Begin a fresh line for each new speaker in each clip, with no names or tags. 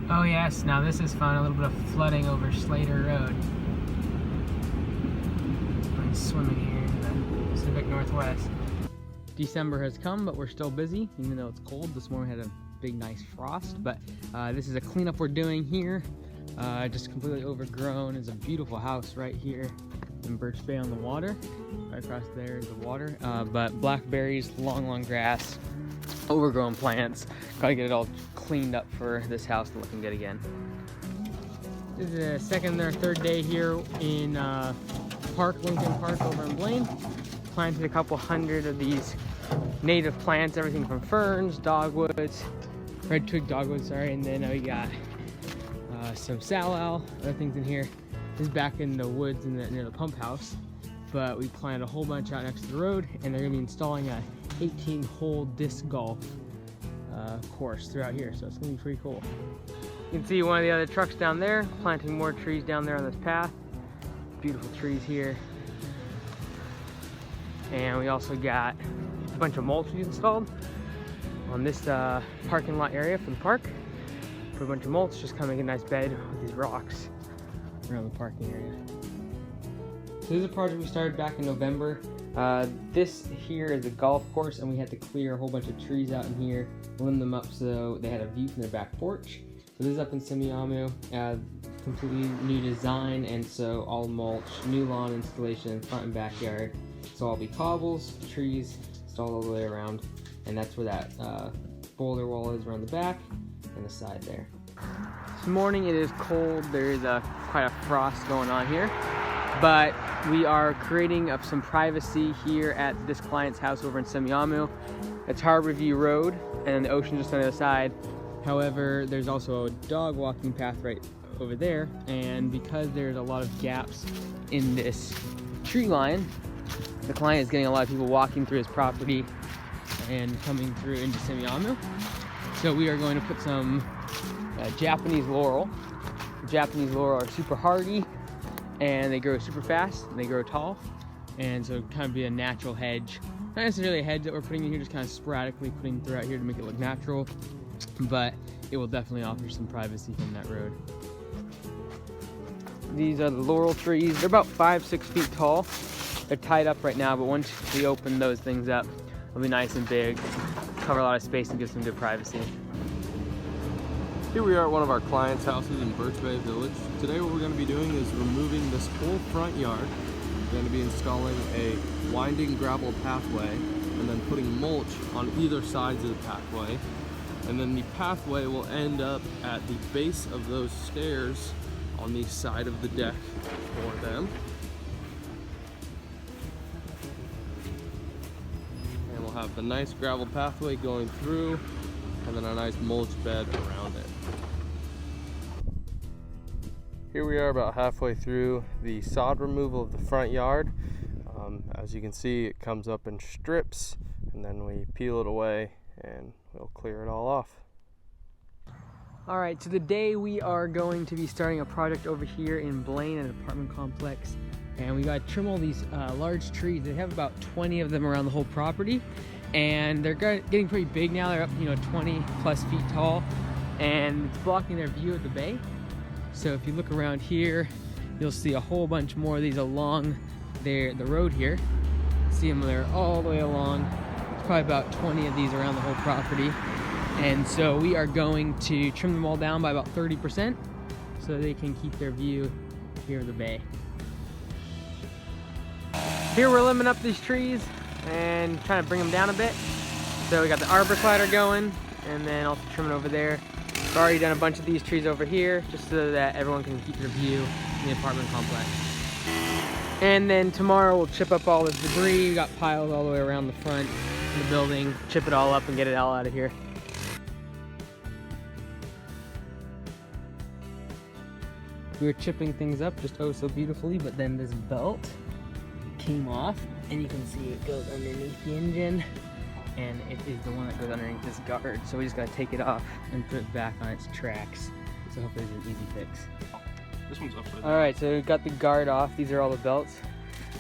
Oh yes, now this is fun. A little bit of flooding over Slater Road. I'm swimming here in the Pacific Northwest. December has come, but we're still busy, even though it's cold. This morning we had a big, nice frost, but this is a cleanup we're doing here. Just completely overgrown. It's a beautiful house right here in Birch Bay on the water. Right across there is the water. But blackberries, long grass, overgrown plants. Gotta get it all cleaned up for this house to looking good again. This is the second or third day here in Lincoln Park over in Blaine. Planted a couple hundred of these native plants, everything from ferns, dogwoods, red twig dogwoods, sorry, and then we got some salal, other things in here. This is back in the woods near the pump house, but we planted a whole bunch out next to the road, and they're gonna be installing a 18-hole disc golf course throughout here, so it's gonna be pretty cool. You can see one of the other trucks down there, planting more trees down there on this path. Beautiful trees here. And we also got a bunch of mulch installed on this parking lot area for the park. Put a bunch of mulch, just kind of make a nice bed with these rocks around the parking area. So this is a project we started back in November. This here is a golf course, and we had to clear a whole bunch of trees out in here, limb them up so they had a view from their back porch. So this is up in Semiahmoo, completely new design, and so all mulch, new lawn installation in front and backyard. So all be cobbles, trees installed all the way around, and that's where that boulder wall is around the back and the side there. This morning it is cold. There is quite a frost going on here, but we are creating up some privacy here at this client's house over in Semiahmoo. It's Harborview Road, and the ocean just on the other side. However, there's also a dog walking path right over there, and because there's a lot of gaps in this tree line, the client is getting a lot of people walking through his property and coming through into Semiahmoo. So we are going to put some Japanese laurel. Japanese laurel are super hardy, and they grow super fast, and they grow tall, and so kind of be a natural hedge. Not necessarily a hedge that we're putting in here, just kind of sporadically putting throughout here to make it look natural, but it will definitely offer some privacy from that road. These are the laurel trees. They're about 5-6 feet tall. They're tied up right now, but once we open those things up, it'll be nice and big, cover a lot of space and give some good privacy.
Here we are at one of our clients' houses in Birch Bay Village. Today what we're going to be doing is removing this whole front yard. We're going to be installing a winding gravel pathway and then putting mulch on either sides of the pathway. And then the pathway will end up at the base of those stairs on the side of the deck for them. And we'll have the nice gravel pathway going through, and then a nice mulch bed around it. Here we are about halfway through the sod removal of the front yard. As you can see, it comes up in strips, and then we peel it away and we'll clear it all off.
All right, so today we are going to be starting a project over here in Blaine, an apartment complex, and we got to trim all these large trees. They have about 20 of them around the whole property, and they're getting pretty big now. They're up, 20 plus feet tall, and it's blocking their view of the bay. So if you look around here, you'll see a whole bunch more of these along the road here. See them there all the way along. There's probably about 20 of these around the whole property. And so we are going to trim them all down by about 30% so they can keep their view here of the bay. Here we're limbing up these trees and trying to bring them down a bit. So we got the arbor collider going, and then also trimming over there. We've already done a bunch of these trees over here just so that everyone can keep their view in the apartment complex. And then tomorrow we'll chip up all this debris. We got piles all the way around the front of the building, chip it all up and get it all out of here. We were chipping things up just oh so beautifully, but then this belt came off, and you can see it goes underneath the engine, and it is the one that goes underneath this guard. So we just gotta take it off and put it back on its tracks. So hopefully it's an easy fix.
This one's upside down.
All right, so we got the guard off. These are all the belts.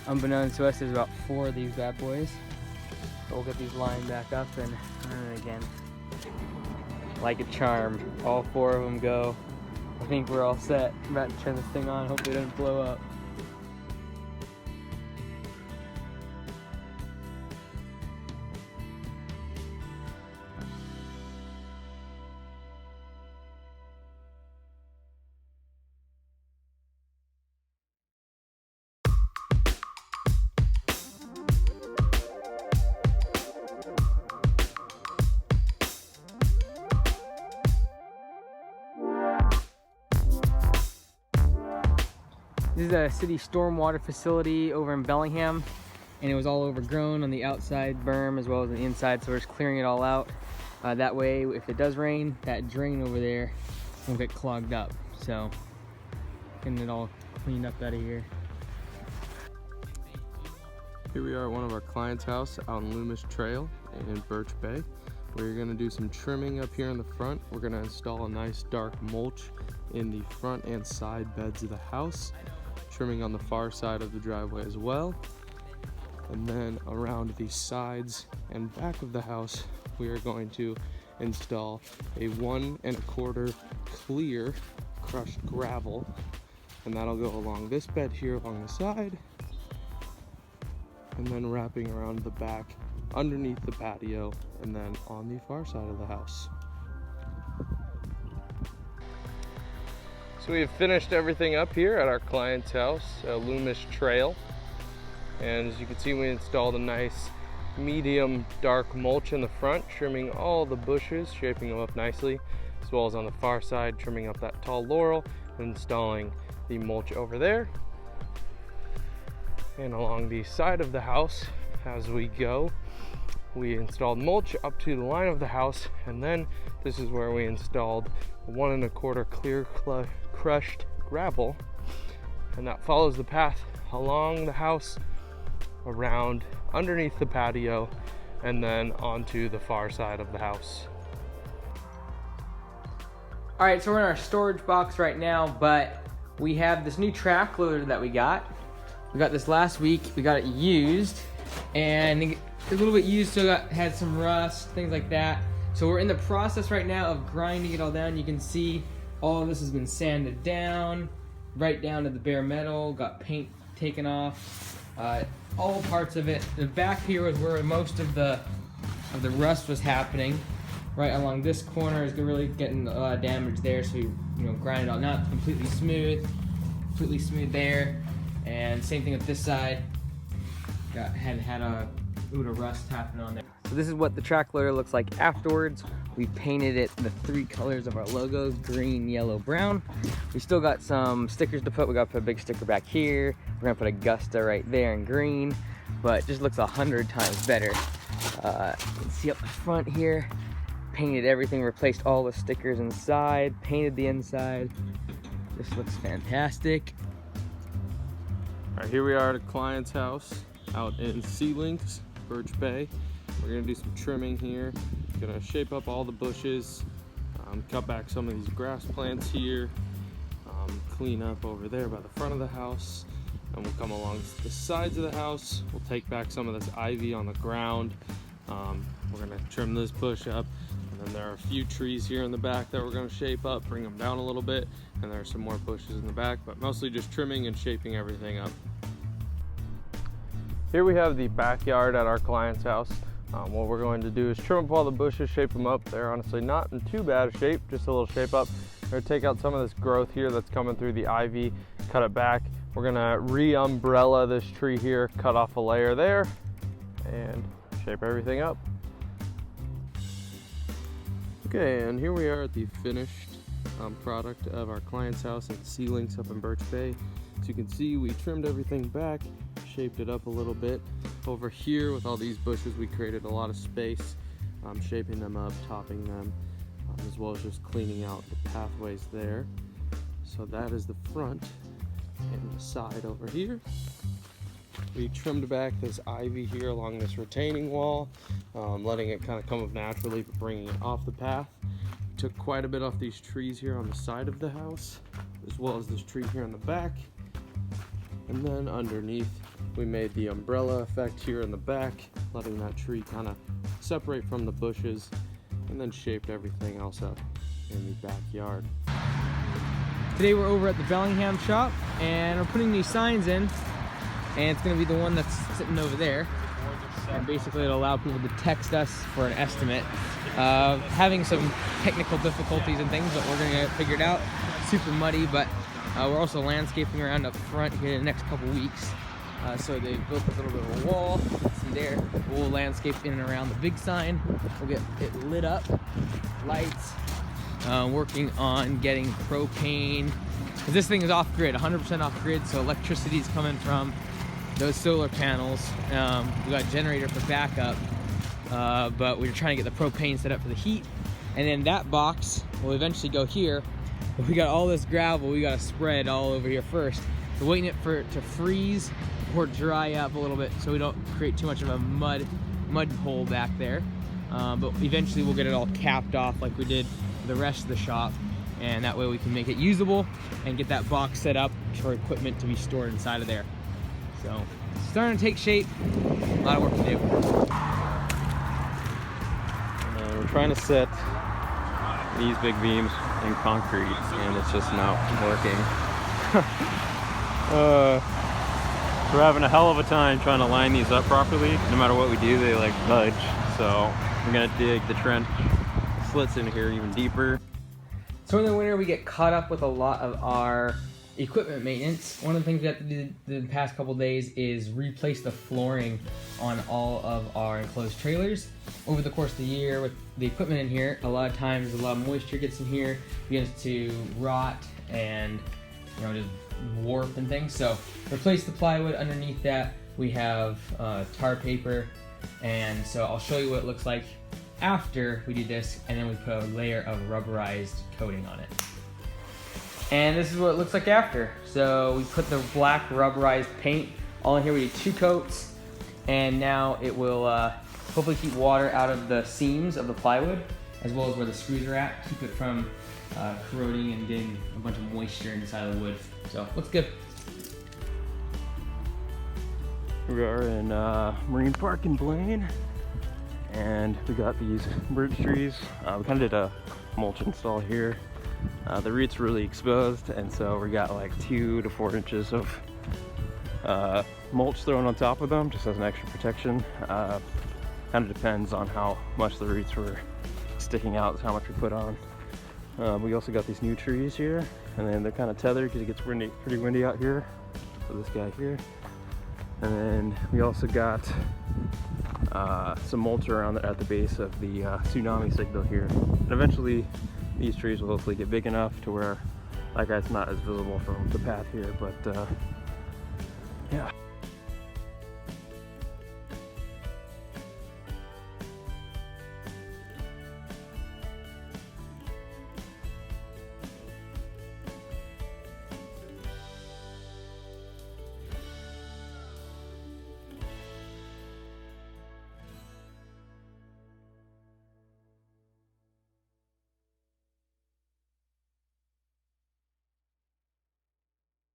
Unbeknownst to us, there's about 4 of these bad boys. So we'll get these lined back up and run it again. like a charm. All 4 of them go. I think we're all set. I'm about to turn this thing on, hopefully it doesn't blow up. This is a city stormwater facility over in Bellingham, and it was all overgrown on the outside berm as well as the inside, so we're just clearing it all out. That way, if it does rain, that drain over there won't get clogged up. So, getting it all cleaned up out of here.
Here we are at one of our clients' house out in Loomis Trail in Birch Bay. We're gonna do some trimming up here in the front. We're gonna install a nice dark mulch in the front and side beds of the house. Trimming on the far side of the driveway as well. And then around the sides and back of the house, we are going to install a 1 1/4 clear crushed gravel. And that'll go along this bed here along the side. And then wrapping around the back underneath the patio and then on the far side of the house. So we have finished everything up here at our client's house, Loomis Trail. And as you can see, we installed a nice medium dark mulch in the front, trimming all the bushes, shaping them up nicely, as well as on the far side, trimming up that tall laurel and installing the mulch over there. And along the side of the house, as we go, we installed mulch up to the line of the house, and then this is where we installed 1 1/4 clear crushed gravel, and that follows the path along the house, around underneath the patio, and then onto the far side of the house.
All right, so we're in our storage box right now, but we have this new track loader that we got. We got this last week. We got it used, and it's a little bit used, so had some rust, things like that. So we're in the process right now of grinding it all down. You can see all of this has been sanded down, right down to the bare metal, got paint taken off, all parts of it. The back here was where most of the rust was happening. Right along this corner is really getting a lot of damage there, so you grind it all. Not completely smooth there. And same thing with this side. Had a little rust happening on there. So this is what the track loader looks like afterwards. We painted it the 3 colors of our logos, green, yellow, brown. We still got some stickers to put. We got to put a big sticker back here. We're gonna put Augusta right there in green, but it just looks 100 times better. You can see up the front here, painted everything, replaced all the stickers inside, painted the inside. This looks fantastic.
All right, here we are at a client's house out in Sea Links, Birch Bay. We're gonna do some trimming here. Gonna shape up all the bushes, cut back some of these grass plants here, clean up over there by the front of the house, and we'll come along the sides of the house. We'll take back some of this ivy on the ground. We're gonna trim this bush up, and then there are a few trees here in the back that we're gonna shape up, bring them down a little bit, and there are some more bushes in the back, but mostly just trimming and shaping everything up. Here we have the backyard at our client's house. What we're going to do is trim up all the bushes, shape them up. They're honestly not in too bad a shape, just a little shape up. We're gonna take out some of this growth here that's coming through the ivy, cut it back. We're gonna re-umbrella this tree here, cut off a layer there, and shape everything up. Okay, and here we are at the finished product of our client's house at Sea Links up in Birch Bay. As you can see, we trimmed everything back, shaped it up a little bit. Over here with all these bushes, we created a lot of space, shaping them up, topping them, as well as just cleaning out the pathways there. So that is the front, and the side over here. We trimmed back this ivy here along this retaining wall, letting it kind of come up naturally, but bringing it off the path. We took quite a bit off these trees here on the side of the house, as well as this tree here in the back. And then underneath, we made the umbrella effect here in the back, letting that tree kind of separate from the bushes. and then shaped everything else up in the backyard.
Today we're over at the Bellingham shop and we're putting these signs in, and it's going to be the one that's sitting over there, and basically it'll allow people to text us for an estimate. Having some technical difficulties and things, but we're going to get it figured out. Super muddy, but we're also landscaping around up front here in the next couple weeks. So they built a little bit of a wall. See there, we'll landscape in and around the big sign. We'll get it lit up, lights. Working on getting propane, because this thing is off grid, 100% off grid, so electricity is coming from those solar panels. We got a generator for backup, but we're trying to get the propane set up for the heat, and then that box will eventually go here. But we got all this gravel we got to spread all over here first. We're waiting for it to freeze or dry up a little bit so we don't create too much of a mud hole back there. But eventually we'll get it all capped off like we did the rest of the shop, and that way we can make it usable and get that box set up for equipment to be stored inside of there. So it's starting to take shape, a lot of work to do.
We're trying to set these big beams in concrete, and it's just not working. We're having a hell of a time trying to line these up properly. No matter what we do, they like budge. So we're gonna dig the trench slits in here even deeper.
So in the winter we get caught up with a lot of our equipment maintenance. One of the things we have to do the past couple days is replace the flooring on all of our enclosed trailers. Over the course of the year with the equipment in here, a lot of times a lot of moisture gets in here, begins to rot and just warp and things. So replace the plywood. Underneath that we have tar paper, and so I'll show you what it looks like after we do this, and then we put a layer of rubberized coating on it. And this is what it looks like after. So we put the black rubberized paint all in here. We did 2 coats, and now it will hopefully keep water out of the seams of the plywood, as well as where the screws are at, keep it from corroding and getting a bunch of moisture inside of the wood. So looks good.
We are in Marine Park in Blaine, and we got these birch trees. We kind of did a mulch install here. The roots really exposed, and so we got like 2 to 4 inches of mulch thrown on top of them just as an extra protection. Kind of depends on how much the roots were sticking out, is how much we put on. We also got these new trees here, and then they're kind of tethered because it gets pretty windy out here. So this guy here. And then we also got some mulch around at the base of the tsunami signal here. And eventually these trees will hopefully get big enough to where that guy's not as visible from the path here, but